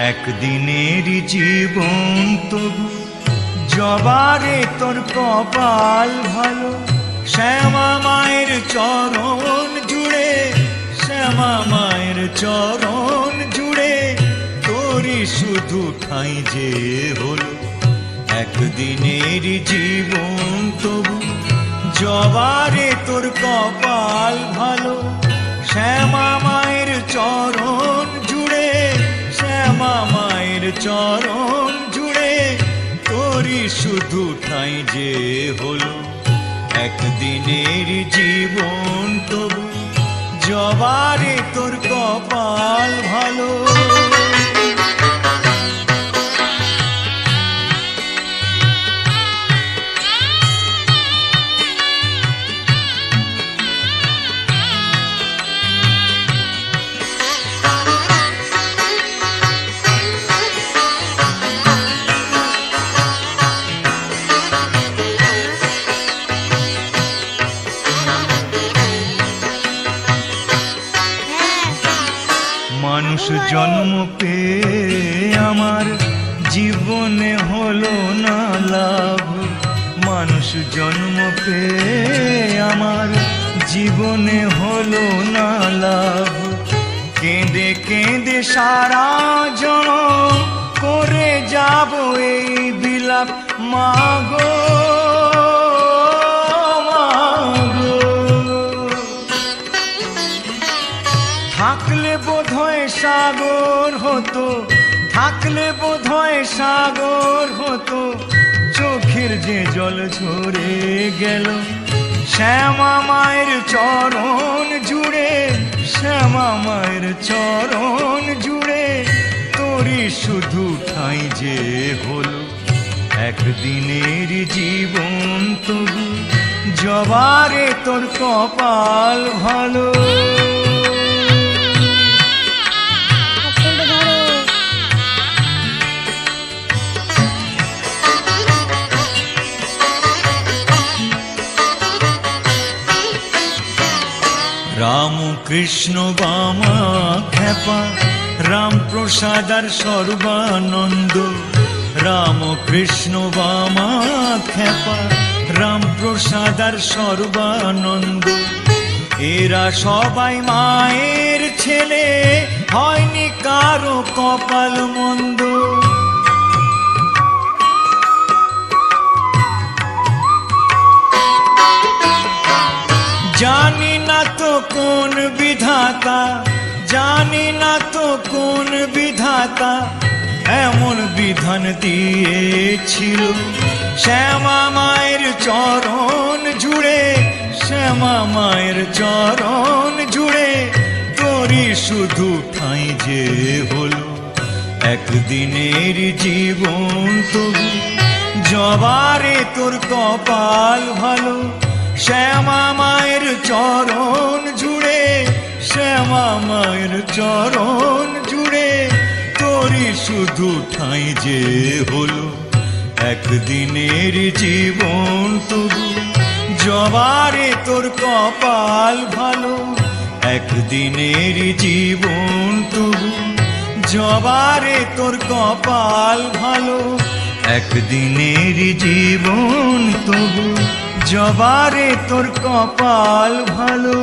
একদিনের জীবন তবু জবারে তোর কপাল ভালো। শ্যামা মায়ের চরণ জুড়ে, শ্যামা মায়ের চরণ জুড়ে তোরই শুধু ঠাঁই যে হলো। একদিনের জীবন তবু জবারে তোর কপাল ভালো। শ্যামা মায়ের চরণ জুড়ে, শ্যামা মায়ের চরণ জুড়ে তোরই শুধু ঠাঁই যে হলো। একদিনের জীবন তবু জবারে তোর কপাল ভালো। মানুষ জন্ম পেয়ে আমার জীবনে হলো না লাভ। মানুষ জন্ম পেয়ে আমার জীবনে হলো না লাভ। কেঁদে কেঁদে সারা জনম করে যাব এই বিলাপ। মাগো থাকলে বোধহয় সাগর হতো, থাকলে বোধহয় সাগর হতো। চোখের যে জল ঝরে গেল শ্যামা মায়ের চরণ জুড়ে, শ্যামা মায়ের চরণ জুড়ে তোরই শুধু ঠাঁই যে হলো। একদিনের জীবন তবু জবারে তোর কপাল ভালো। রাম কৃষ্ণ বামা খেপা, রাম প্রসাদ আর সর্বানন্দ। রাম কৃষ্ণ বামা খেপা, রাম প্রসাদ আর সর্বানন্দ। এরা সবাই মায়ের ছেলে, হয়নি কারো কপাল মন্দ। জানি না তো কোন বিধাতা, জানি না তো কোন বিধাতা এমন বিধান দিয়েছিল। শ্যামা মায়ের চরণ জুড়ে, শ্যামা মায়ের চরণ জুড়ে তোরই শুধু ঠাঁই যে হলো। একদিনের জীবন তবু জবারে তোর কপাল ভালো। শ্যামা মায়ের চরণ জুড়ে, শ্যামা মায়ের চরণ জুড়ে তোরই শুধু ঠাঁই যে হলো। একদিনের জীবন তবু জবারে তোর কপাল ভালো। একদিনের জীবন তবু জবারে তোর কপাল ভালো। একদিনের জীবন তবু জবারে তোর কপাল ভালো।